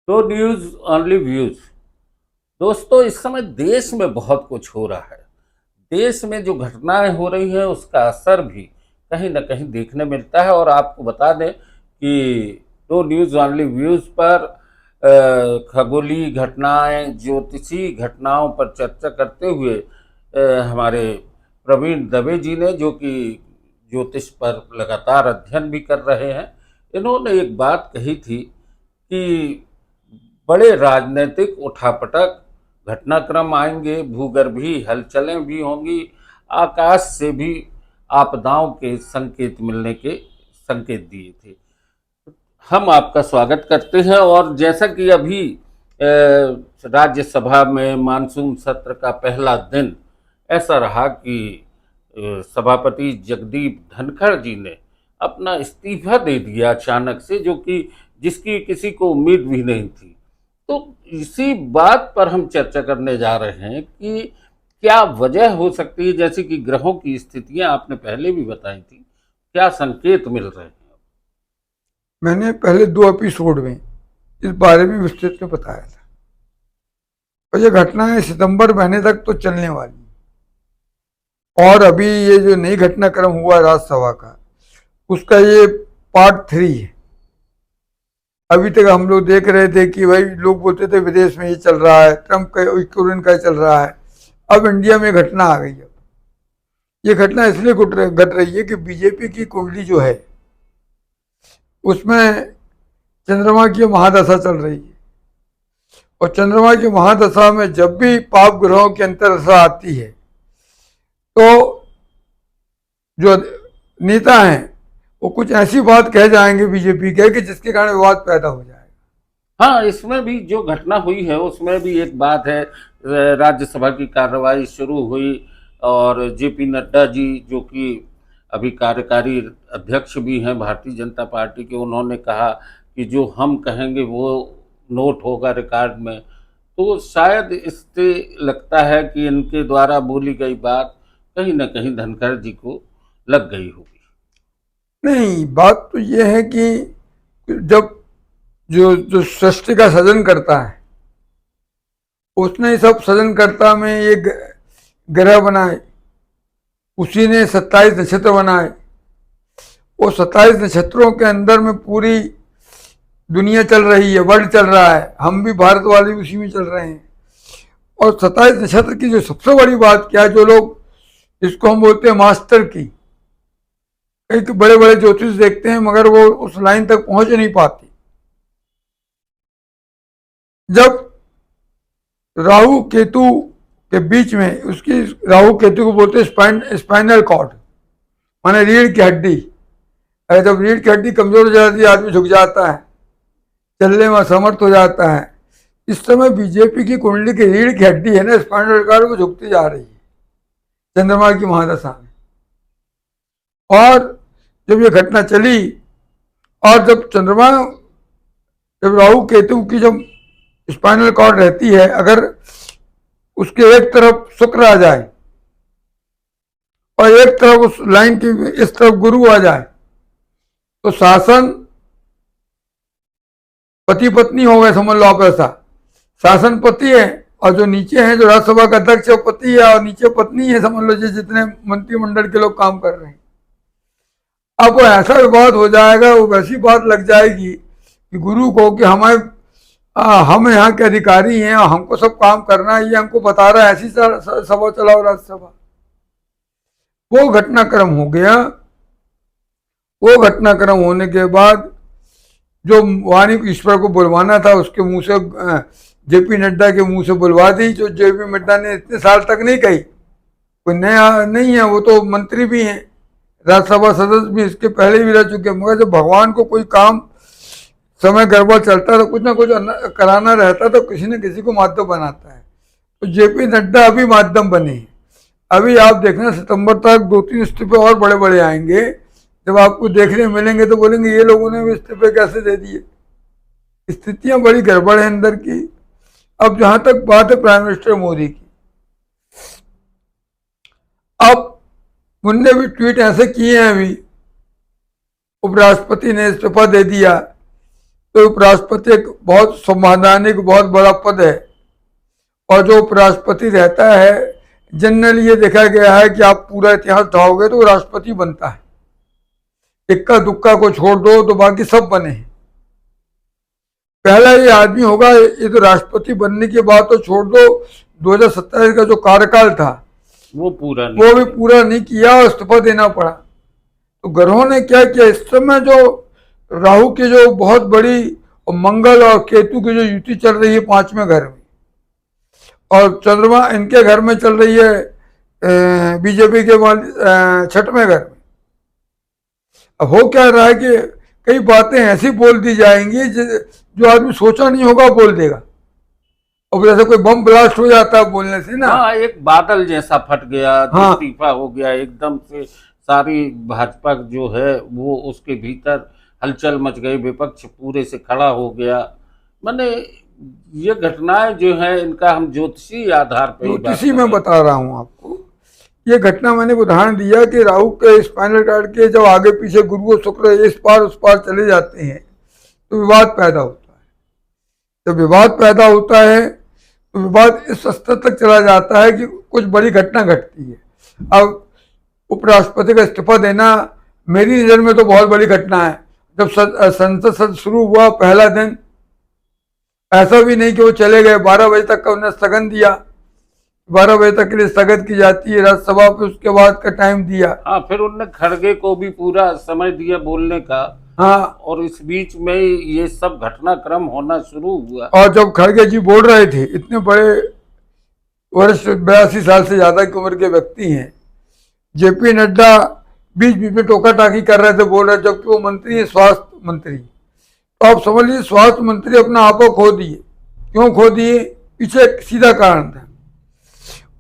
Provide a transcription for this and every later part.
तो news only views. दोस्तों, इस समय देश में बहुत कुछ हो रहा है। देश में जो घटनाएं हो रही हैं उसका असर भी कहीं ना कहीं देखने मिलता है। और आपको बता दें कि दो न्यूज ओनली व्यूज पर खगोलीय घटनाएं, ज्योतिषी घटनाओं पर चर्चा करते हुए हमारे प्रवीण दवे जी ने, जो कि ज्योतिष पर लगातार अध्ययन भी कर रहे हैं, इन्होंने एक बात कही थी कि बड़े राजनीतिक उठापटक घटनाक्रम आएंगे, भूगर्भीय हलचलें भी होंगी, आकाश से भी आपदाओं के संकेत मिलने के संकेत दिए थे। हम आपका स्वागत करते हैं। और जैसा कि अभी राज्यसभा में मानसून सत्र का पहला दिन ऐसा रहा कि सभापति जगदीप धनखड़ जी ने अपना इस्तीफा दे दिया अचानक से, जो कि जिसकी किसी को उम्मीद भी नहीं थी। तो इसी बात पर हम चर्चा करने जा रहे हैं कि क्या वजह हो सकती है। जैसे कि ग्रहों की स्थितियां आपने पहले भी बताई थी, क्या संकेत मिल रहे हैं? मैंने पहले 2 एपिसोड में इस बारे में विस्तृत में बताया था। और ये घटनाएं सितंबर महीने तक तो चलने वाली। और अभी ये जो नई घटनाक्रम हुआ राज्यसभा का, उसका ये पार्ट 3 है। अभी तक हम लोग देख रहे थे कि भाई लोग बोलते थे विदेश में ये चल रहा है, ट्रंप का यूक्रेन का चल रहा है। अब इंडिया में घटना आ गई है। ये घटना इसलिए घट रही है कि बीजेपी की कुंडली जो है उसमें चंद्रमा की महादशा चल रही है। और चंद्रमा की महादशा में जब भी पाप ग्रहों की अंतरदशा आती है तो जो नेता हैं वो कुछ ऐसी बात कह जाएंगे बीजेपी के कि जिसके कारण विवाद पैदा हो जाएगा। हाँ, इसमें भी जो घटना हुई है उसमें भी एक बात है। राज्यसभा की कार्रवाई शुरू हुई और जेपी नड्डा जी, जो कि अभी कार्यकारी अध्यक्ष भी हैं भारतीय जनता पार्टी के, उन्होंने कहा कि जो हम कहेंगे वो नोट होगा रिकॉर्ड में। तो शायद इससे लगता है कि इनके द्वारा बोली गई बात कहीं ना कहीं धनखड़ जी को लग गई होगी। नहीं, बात तो ये है कि जब जो जो सृष्टि का सृजन करता है उसने सब सृजनकर्ता में ये ग्रह बनाए, उसी ने 27 नक्षत्र बनाए। वो 27 नक्षत्रों के अंदर में पूरी दुनिया चल रही है, वर्ल्ड चल रहा है, हम भी भारत वाले भी उसी में चल रहे हैं। और 27 नक्षत्र की जो सबसे बड़ी बात क्या है, जो लोग इसको हम बोलते हैं मास्टर की, कई बड़े बड़े ज्योतिष देखते हैं मगर वो उस लाइन तक पहुंच नहीं पाती। जब राहु केतु के बीच में, उसकी राहु केतु को बोलते हैं स्पाइनल कॉर्ड, माने रीढ़ की हड्डी। अगर जब रीढ़ की हड्डी कमजोर हो जाती है आदमी झुक जाता है, चलने में असमर्थ हो जाता है। इस समय बीजेपी की कुंडली की रीढ़ की हड्डी है ना, स्पाइनल कॉर्ड, वो झुकती जा रही है चंद्रमा की महादशा में। और जब ये घटना चली और जब चंद्रमा, जब राहु केतु की जब स्पाइनल कॉर्ड रहती है, अगर उसके एक तरफ शुक्र आ जाए और एक तरफ उस लाइन की इस तरफ गुरु आ जाए तो शासन पति पत्नी हो गए, समझ लो आप ऐसा। शासन पति है और जो नीचे है, जो राज्यसभा का अध्यक्ष है, पति है और नीचे पत्नी है, समझ लो जितने मंत्रिमंडल के लोग काम कर रहे हैं। अब वो ऐसा विवाद हो जाएगा, वो वैसी बात लग जाएगी कि गुरु को कि हम यहाँ के अधिकारी हैं और हमको सब काम करना है, ये हमको बता रहा है, ऐसी सभा चलाओ राज्यसभा। वो घटनाक्रम हो गया। वो घटनाक्रम होने के बाद जो वाणी ईश्वर को बुलवाना था उसके मुंह से, जेपी नड्डा के मुंह से बुलवा दी, जो जेपी नड्डा ने इतने साल तक नहीं कही। कोई नया नहीं है, वो तो मंत्री भी हैं, राज्यसभा सदस्य भी इसके पहले भी रह चुके हैं। मगर जब भगवान को कोई काम समय गड़बड़ चलता है तो कुछ ना कुछ कराना रहता है, तो किसी न किसी को माध्यम बनाता है। तो जेपी नड्डा अभी माध्यम बने हैं। अभी आप देखना सितंबर तक 2-3 इस्तीफे और बड़े बड़े आएंगे। जब आपको देखने मिलेंगे तो बोलेंगे ये लोगों ने भी इस्तीफे कैसे दे दिए। स्थितियां बड़ी गड़बड़ है अंदर की। अब जहां तक बात है प्राइम मिनिस्टर मोदी की, अब उनने भी ट्वीट ऐसे किए हैं। अभी उपराष्ट्रपति ने इस्तीफा दे दिया, तो उपराष्ट्रपति एक बहुत संवैधानिक बहुत बड़ा पद है, और जो उपराष्ट्रपति रहता है जनरली ये देखा गया है कि आप पूरा इतिहास ढाओगे तो राष्ट्रपति बनता है, इक्का दुक्का को छोड़ दो तो बाकी सब बने हैं। पहला ये आदमी होगा, ये तो राष्ट्रपति बनने के बाद तो छोड़ दो, 2027 का जो कार्यकाल था वो भी पूरा नहीं किया और इस्तीफा देना पड़ा। तो ग्रहों ने क्या किया, इस समय जो राहु की जो बहुत बड़ी और मंगल और केतु की जो युति चल रही है 5वें घर में, और चंद्रमा इनके घर में चल रही है बीजेपी के 6वें घर में। अब हो क्या रहा है कि कई बातें ऐसी बोल दी जाएंगी जो आदमी सोचा नहीं होगा बोल देगा, और जैसे कोई बम ब्लास्ट हो जाता है बोलने से ना। हाँ, एक बादल जैसा फट गया, हाँ, इस्तीफा हो गया एकदम से, सारी भाजपा जो है वो उसके भीतर हलचल मच गई, विपक्ष पूरे से खड़ा हो गया। मैंने ये घटनाएं जो है इनका हम ज्योतिषी आधार पर ज्योतिषी में बता रहा हूँ आपको। ये घटना मैंने उदाहरण दिया कि राहु के स्पाइनल कार्ड के जब आगे पीछे गुरु और शुक्र इस पार उस पार चले जाते हैं तो विवाद पैदा होता है। जब विवाद पैदा होता है तो विवाद इस स्तर तक चला जाता है कि कुछ बड़ी घटना घटती है। अब उपराष्ट्रपति का इस्तीफा देना मेरी नज़र में तो बहुत बड़ी घटना है। जब संसद सत्र शुरू हुआ पहला दिन, ऐसा भी नहीं कि वो चले गए, 12 बजे तक का उन्हें स्थगन दिया, 12 बजे तक के लिए स्थगित की जाती है राज्यसभा पे, उसके बाद का टाइम दिया। हाँ, फिर उनने खड़गे को भी पूरा समय दिया बोलने का। हाँ, और इस बीच में ये सब घटनाक्रम होना शुरू हुआ। और जब खड़गे जी बोल रहे थे, इतने बड़े वरिष्ठ 82 साल से ज्यादा की उम्र के व्यक्ति हैं, जेपी नड्डा बीच बीच में टोका टाकी कर रहे थे, बोल रहे, जबकि वो मंत्री है स्वास्थ्य मंत्री। तो आप समझ लीजिए स्वास्थ्य मंत्री अपना आपा खो दिए। क्यों खो दिए? पीछे एक सीधा कारण था,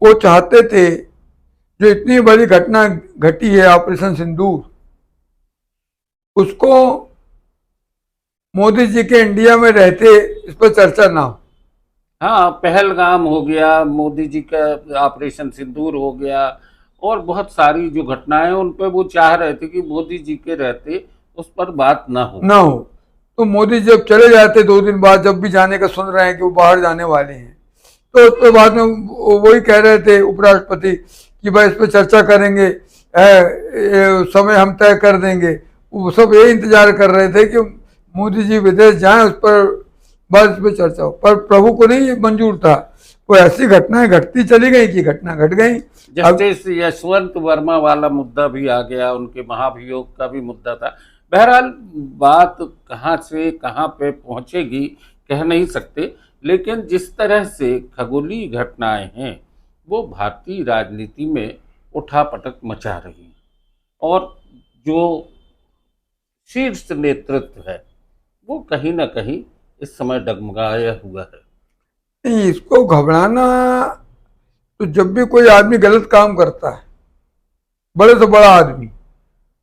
वो चाहते थे जो इतनी बड़ी घटना घटी है ऑपरेशन सिंदूर, उसको मोदी जी के इंडिया में रहते इस पर चर्चा ना हो। हाँ, पहलगाम हो गया, मोदी जी का ऑपरेशन सिंदूर हो गया, और बहुत सारी जो घटनाएं उन पे वो चाह रहे थे कि मोदी जी के रहते उस पर बात ना हो। तो मोदी जी जब चले जाते 2 दिन बाद, जब भी जाने का सुन रहे हैं कि वो बाहर जाने वाले हैं, तो उसके बाद में वही कह रहे थे उपराष्ट्रपति कि भाई इस पर चर्चा करेंगे, समय हम तय कर देंगे। वो सब ये इंतजार कर रहे थे कि मोदी जी विदेश जाएं, उस पर बस इस पर चर्चा हो, पर प्रभु को नहीं मंजूर था। वो ऐसी घटनाएं घटती चली गई कि घटना घट गई। जस्टिस यशवंत वर्मा वाला मुद्दा भी आ गया, उनके महाभियोग का भी मुद्दा था। बहरहाल बात कहाँ से कहाँ पे पहुंचेगी कह नहीं सकते, लेकिन जिस तरह से खगोलीय घटनाएं हैं वो भारतीय राजनीति में उठापटक मचा रही हैं, और जो शीर्ष नेतृत्व है वो कहीं ना कहीं इस समय डगमगाया हुआ है। नहीं, इसको घबराना तो जब भी कोई आदमी गलत काम करता है, बड़े से बड़ा आदमी,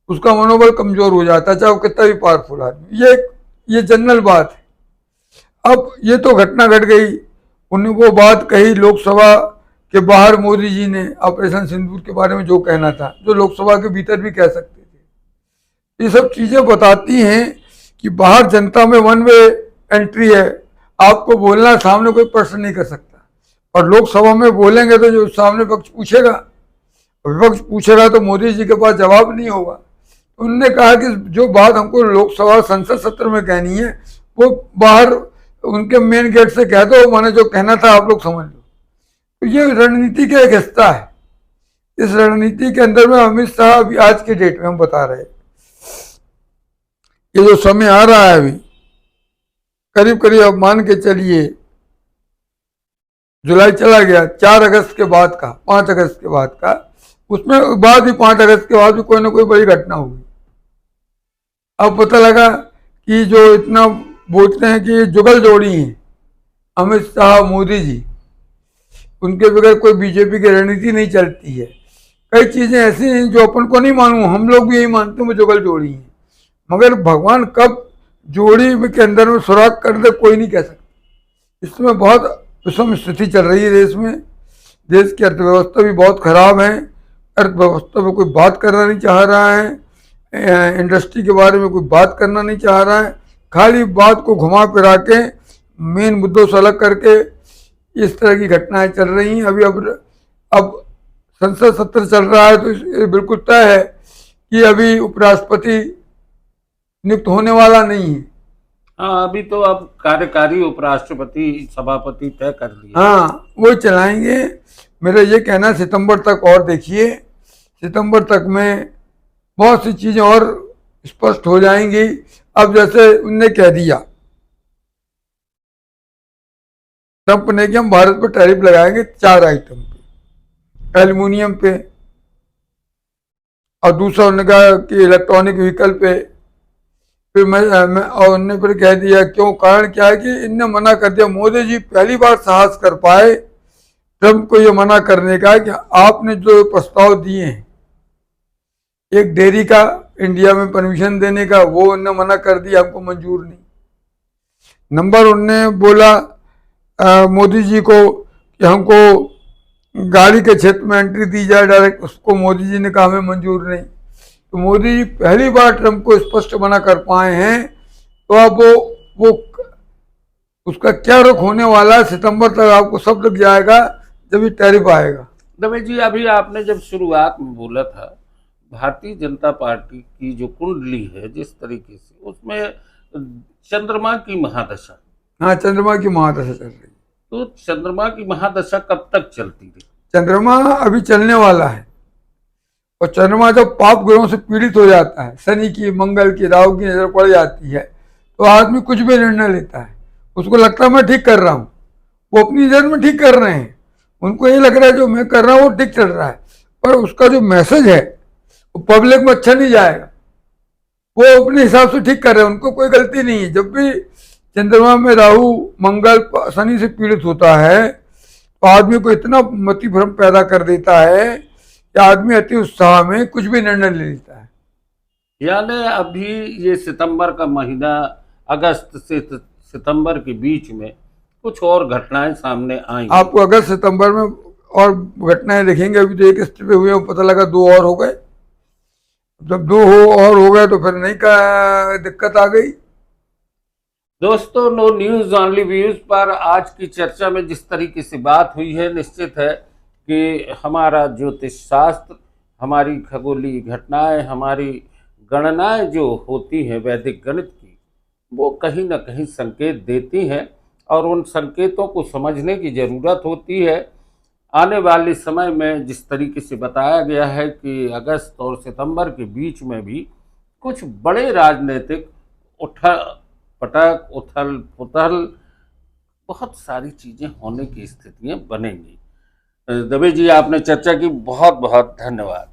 उसका मनोबल कमजोर हो जाता है, चाहे वो कितना भी पावरफुल आदमी। ये जनरल बात है। अब ये तो घटना घट गई, उन्होंने वो बात कही लोकसभा के बाहर, मोदी जी ने ऑपरेशन सिंदूर के बारे में जो कहना था, जो लोकसभा के भीतर भी कह सकते थे। ये सब चीजें बताती हैं कि बाहर जनता में वन वे एंट्री है, आपको बोलना, सामने कोई प्रश्न नहीं कर सकता, और लोकसभा में बोलेंगे तो जो सामने पक्ष पूछेगा, विपक्ष पूछेगा तो मोदी जी के पास जवाब नहीं होगा। उन्होंने कहा कि जो बात हमको लोकसभा संसद सत्र में कहनी है वो बाहर उनके मेन गेट से कह दो, मैंने जो कहना था आप लोग समझ लो। तो ये रणनीति का एक हिस्सा है। इस रणनीति के अंदर में अमित शाह अभी आज के डेट में हम बता रहे हैं, ये जो समय आ रहा है अभी करीब करीब अब मान के चलिए जुलाई चला गया, 4 अगस्त के बाद का, 5 अगस्त के बाद का, उसमें बाद भी 5 अगस्त के बाद भी कोई ना कोई बड़ी घटना होगी। अब पता लगा कि जो इतना बोलते हैं कि जुगल जोड़ी हैं अमित शाह मोदी जी, उनके बगैर कोई बीजेपी की रणनीति नहीं चलती है। कई चीजें ऐसी हैं जो अपन को नहीं मालूम, हम लोग भी यही मानते हैं वो जुगल जोड़ी हैं, मगर भगवान कब जोड़ी के अंदर में सुराग कर दे कोई नहीं कह सकता। इसमें बहुत विषम स्थिति चल रही है देश में, देश की अर्थव्यवस्था भी बहुत खराब है, अर्थव्यवस्था में कोई बात करना नहीं चाह रहा है, इंडस्ट्री के बारे में कोई बात करना नहीं चाह रहा है, खाली बात को घुमा फिरा के मेन मुद्दों से अलग करके इस तरह की घटनाएं चल रही हैं। अब संसद सत्र चल रहा है तो ये बिल्कुल तय है कि अभी उपराष्ट्रपति नियुक्त होने वाला नहीं है। हाँ, अभी तो अब कार्यकारी उपराष्ट्रपति सभापति तय कर दिया। हाँ, वो चलाएंगे। मेरा ये कहना है सितंबर तक और देखिए, सितंबर तक में बहुत सी चीजें और स्पष्ट हो जाएंगी। अब जैसे उनने कह दिया ट्रंप ने कि हम भारत पर टैरिफ लगाएंगे 4 आइटम पे, एल्युमिनियम पे, और दूसरा उन्होंने कहा कि इलेक्ट्रॉनिक व्हीकल पे। फिर और उन्होंने फिर कह दिया क्यों, कारण क्या है कि इनने मना कर दिया। मोदी जी पहली बार साहस कर पाए ट्रंप को ये मना करने का कि आपने जो प्रस्ताव दिए हैं एक डेयरी का इंडिया में परमिशन देने का, वो उन्होंने मना कर दिया, हमको मंजूर नहीं। नंबर उनने बोला मोदी जी को कि हमको गाड़ी के क्षेत्र में एंट्री दी जाए डायरेक्ट, उसको मोदी जी ने कहा हमें मंजूर नहीं। तो मोदी जी पहली बार ट्रंप को स्पष्ट मना कर पाए हैं। तो अब वो उसका क्या रुख होने वाला है, सितंबर तक आपको सब लग जाएगा जब ये टैरिफ आएगा। दवे जी, अभी आपने जब शुरुआत में बोला था भारतीय जनता पार्टी की जो कुंडली है जिस तरीके से, उसमें चंद्रमा की महादशा, हाँ, चंद्रमा की महादशा चल रही है। तो चंद्रमा की महादशा कब तक चलती रही? चंद्रमा अभी चलने वाला है। और चंद्रमा जब पाप ग्रहों से पीड़ित हो जाता है, शनि की, मंगल की, राहु की नजर पड़ जाती है, तो आदमी कुछ भी निर्णय लेता है, उसको लगता है मैं ठीक कर रहा हूँ। वो अपनी नजर में ठीक कर रहे हैं, उनको ये लग रहा है जो मैं कर रहा हूँ वो ठीक चल रहा है, पर उसका जो मैसेज है वो पब्लिक में अच्छा नहीं जाएगा। वो अपने हिसाब से ठीक कर रहे हैं, उनको कोई गलती नहीं है। जब भी चंद्रमा में राहु, मंगल, शनि से पीड़ित होता है तो आदमी को इतना मति भ्रम पैदा कर देता है कि आदमी अति उत्साह में कुछ भी निर्णय ले लेता है। यानी अभी ये सितंबर का महीना, अगस्त से सितंबर के बीच में कुछ और घटनाएं सामने आई। आपको अगस्त सितंबर में और घटनाएं देखेंगे। अभी तो एक स्टेप पे हुए, पता लगा 2 और हो गए। जब 2 और हो गए तो फिर नहीं का दिक्कत आ गई। दोस्तों, नो न्यूज ऑनली व्यूज पर आज की चर्चा में जिस तरीके से बात हुई है, निश्चित है कि हमारा ज्योतिष शास्त्र, हमारी खगोलीय घटनाएं, हमारी गणनाएं जो होती हैं वैदिक गणित की, वो कहीं ना कहीं संकेत देती हैं और उन संकेतों को समझने की ज़रूरत होती है। आने वाले समय में जिस तरीके से बताया गया है कि अगस्त और सितंबर के बीच में भी कुछ बड़े राजनीतिक पटक, उथल पुथल, बहुत सारी चीज़ें होने की स्थितियां बनेंगी। दवे जी, आपने चर्चा की, बहुत बहुत धन्यवाद।